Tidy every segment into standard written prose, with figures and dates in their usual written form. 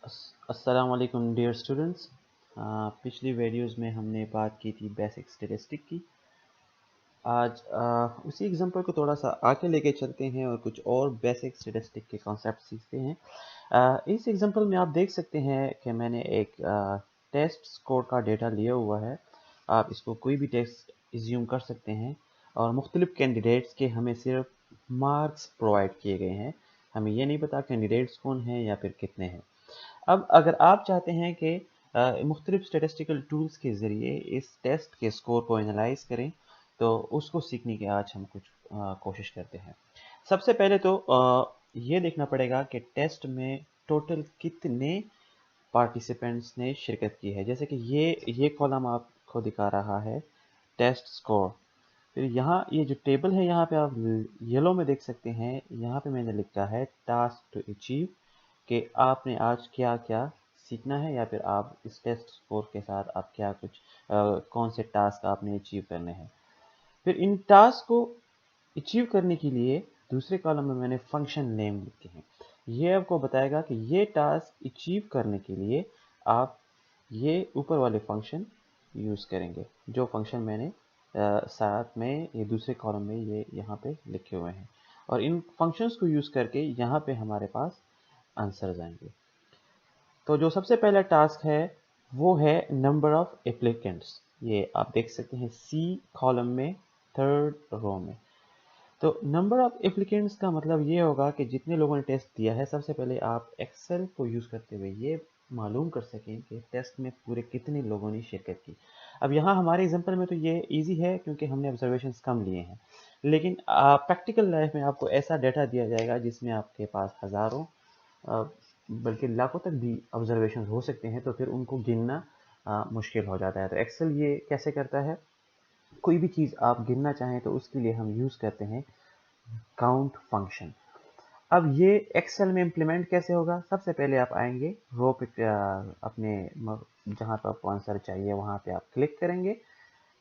अस्सलाम वालेकुम dear students. पिछली वीडियोस में हमने बात की थी बेसिक स्टैटिस्टिक की। आज उसी एग्जांपल को थोड़ा सा आगे लेके चलते हैं और कुछ और बेसिक स्टैटिस्टिक के कॉन्सेप्ट सीखते हैं। इस एग्जांपल में आप देख सकते हैं कि मैंने एक टेस्ट स्कोर का डेटा लिया हुआ है। आप इसको कोई भी टेस्ट एज्यूम कर सकते हैं और मुख्तलिफ कैंडिडेट्स के हमें सिर्फ मार्क्स प्रोवाइड किए गए हैं। हमें ये नहीं पता कैंडिडेट्स कौन हैं या फिर कितने हैं। अब अगर आप चाहते हैं कि मुख्तलिफ स्टेटिस्टिकल टूल्स के ज़रिए इस टेस्ट के स्कोर को एनालाइज करें, तो उसको सीखने की आज हम कुछ कोशिश करते हैं। सबसे पहले तो ये देखना पड़ेगा कि टेस्ट में टोटल कितने पार्टिसिपेंट्स ने शिरकत की है। जैसे कि ये कॉलम आपको दिखा रहा है टेस्ट स्कोर। फिर यहाँ ये जो टेबल है, यहाँ पे आप येलो में देख सकते हैं, यहाँ पे मैंने लिखा है टास्क टू अचीव कि आपने आज क्या क्या सीखना है या फिर आप इस टेस्ट स्कोर के साथ आप क्या कुछ कौन से टास्क आपने अचीव करने हैं। फिर इन टास्क को अचीव करने के लिए दूसरे कॉलम में मैंने फंक्शन नेम लिखे हैं। ये आपको बताएगा कि ये टास्क अचीव करने के लिए आप ये ऊपर वाले फंक्शन यूज़ करेंगे, जो फंक्शन मैंने साथ में ये दूसरे कॉलम में ये यहाँ पे लिखे हुए हैं। और इन फंक्शंस को यूज़ करके यहाँ पे हमारे पास आंसर्स आएंगे। तो जो सबसे पहला टास्क है वो है नंबर ऑफ एप्लीकेंट्स। ये आप देख सकते हैं सी कॉलम में थर्ड रो में। तो नंबर ऑफ एप्लीकेंट्स का मतलब ये होगा कि जितने लोगों ने टेस्ट दिया है। सबसे पहले आप एक्सेल को यूज़ करते हुए ये मालूम कर सकें कि टेस्ट में पूरे कितने लोगों ने शिरकत की। अब यहाँ हमारे एग्जांपल में तो ये इजी है क्योंकि हमने ऑब्जर्वेशंस कम लिए हैं, लेकिन प्रैक्टिकल लाइफ में आपको ऐसा डाटा दिया जाएगा जिसमें आपके पास हज़ारों बल्कि लाखों तक भी ऑब्जर्वेशन हो सकते हैं, तो फिर उनको गिनना मुश्किल हो जाता है। तो एक्सेल ये कैसे करता है, कोई भी चीज़ आप गिनना चाहें तो उसके लिए हम यूज़ करते हैं काउंट फंक्शन। अब ये एक्सेल में इम्प्लीमेंट कैसे होगा, सबसे पहले आप आएंगे रो पे, अपने जहाँ पर आपको आंसर चाहिए वहाँ पे आप क्लिक करेंगे।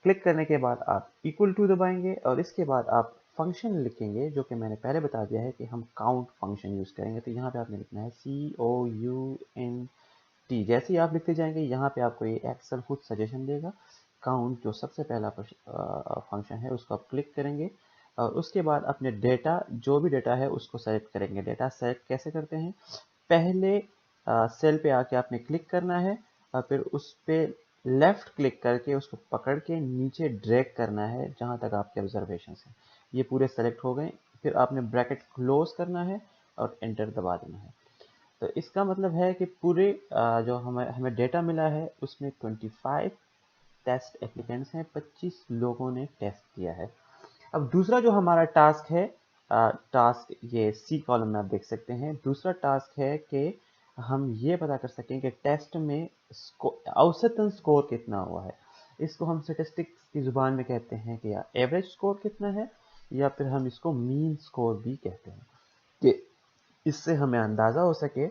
क्लिक करने के बाद आप इक्वल टू दबाएंगे और इसके बाद आप फंक्शन लिखेंगे, जो कि मैंने पहले बता दिया है कि हम काउंट फंक्शन यूज़ करेंगे। तो यहाँ पे आपने लिखना है COUNT। जैसे ही आप लिखते जाएंगे यहाँ पे आपको ये एक्सेल खुद सजेशन देगा। काउंट जो सबसे पहला फंक्शन है उसको आप क्लिक करेंगे और उसके बाद अपने डेटा, जो भी डेटा है उसको सेलेक्ट करेंगे। डेटा सेलेक्ट कैसे करते हैं, पहले सेल पे आके आपने क्लिक करना है और फिर उस पर लेफ़्ट क्लिक करके उसको पकड़ के नीचे ड्रैग करना है जहाँ तक आपके ऑब्जर्वेशन हैं। ये पूरे सेलेक्ट हो गए। फिर आपने ब्रैकेट क्लोज करना है और एंटर दबा देना है। तो इसका मतलब है कि पूरे जो हमें हमें डेटा मिला है उसमें 25 टेस्ट एप्लीकेंट्स हैं, 25 लोगों ने टेस्ट किया है। अब दूसरा जो हमारा टास्क है, टास्क ये सी कॉलम में आप देख सकते हैं, दूसरा टास्क है कि हम ये पता कर सकें कि टेस्ट में औसतन स्कोर कितना हुआ है। इसको हम स्टेटिस्टिक्स की ज़ुबान में कहते हैं कि या एवरेज स्कोर कितना है, या फिर हम इसको मीन स्कोर भी कहते हैं, कि इससे हमें अंदाज़ा हो सके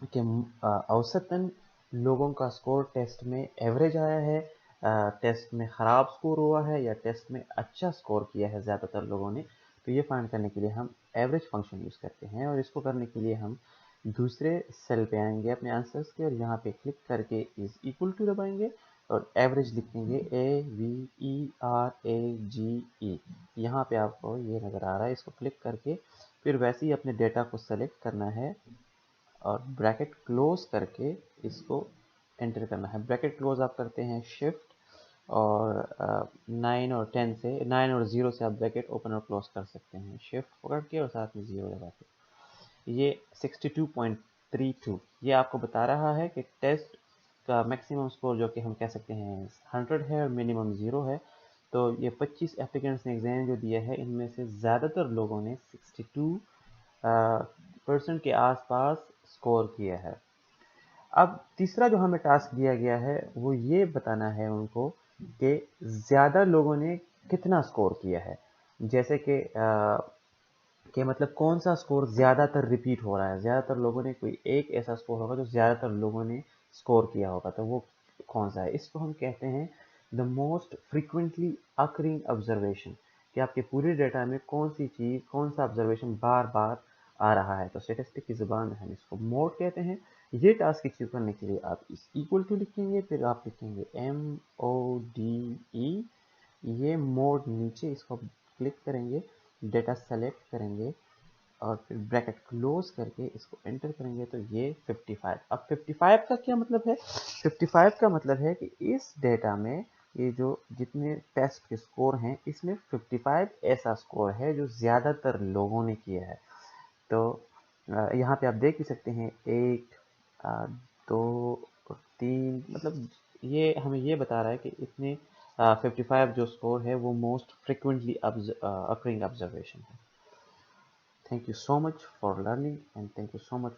कि औसतन लोगों का स्कोर टेस्ट में एवरेज आया है, टेस्ट में ख़राब स्कोर हुआ है या टेस्ट में अच्छा स्कोर किया है ज़्यादातर लोगों ने। तो ये फाइंड करने के लिए हम एवरेज फंक्शन यूज़ करते हैं और इसको करने के लिए हम दूसरे सेल पे आएंगे अपने आंसर्स के और यहाँ पे क्लिक करके इज इक्वल टू दबाएंगे और एवरेज लिखेंगे AVERAGE। यहाँ पे आपको ये नज़र आ रहा है, इसको क्लिक करके फिर वैसे ही अपने डेटा को सेलेक्ट करना है और ब्रैकेट क्लोज करके इसको एंटर करना है। ब्रैकेट क्लोज आप करते हैं शिफ्ट और 9 और 10 से, 9 और 0 से आप ब्रैकेट ओपन और क्लोज कर सकते हैं, शिफ्ट पकड़ के और साथ में 0 लगा के। ये 62.32 ये आपको बता रहा है कि टेस्ट का मैक्सिमम स्कोर जो कि हम कह सकते हैं 100 है और मिनिमम 0 है। तो ये 25 एप्लीकेंट्स ने एग्ज़ाम जो दिया है, इनमें से ज़्यादातर लोगों ने 62% के आसपास स्कोर किया है। अब तीसरा जो हमें टास्क दिया गया है वो ये बताना है उनको कि ज़्यादा लोगों ने कितना स्कोर किया है। जैसे कि मतलब कौन सा स्कोर ज़्यादातर रिपीट हो रहा है। ज़्यादातर लोगों ने कोई एक ऐसा स्कोर होगा जो ज़्यादातर लोगों ने स्कोर किया होगा, तो वो कौन सा है। इसको हम कहते हैं the most frequently occurring observation, कि आपके पूरे डेटा में कौन सी चीज़, कौन सा ऑब्जर्वेशन बार बार आ रहा है। तो स्टेटिस्टिक की ज़ुबान में हम इसको मोड कहते हैं, ये टास्क अचीव करने के लिए आप इस इक्वल टू लिखेंगे, फिर आप लिखेंगे MODE, ये मोड नीचे इसको क्लिक करेंगे, डेटा सेलेक्ट करेंगे और फिर ब्रैकेट क्लोज करके इसको एंटर करेंगे तो ये 55। अब 55 का क्या मतलब है? 55 का मतलब है कि इस डेटा में ये जो जितने टेस्ट के स्कोर हैं इसमें 55 ऐसा स्कोर है जो ज़्यादातर लोगों ने किया है। तो यहाँ पे आप देख ही सकते हैं 1, 2, 3, मतलब ये हमें ये बता रहा है कि इतने 55 जो स्कोर है वो मोस्ट फ्रिक्वेंटली अकरिंग ऑब्जर्वेशन है। Thank you so much for learning and thank you so much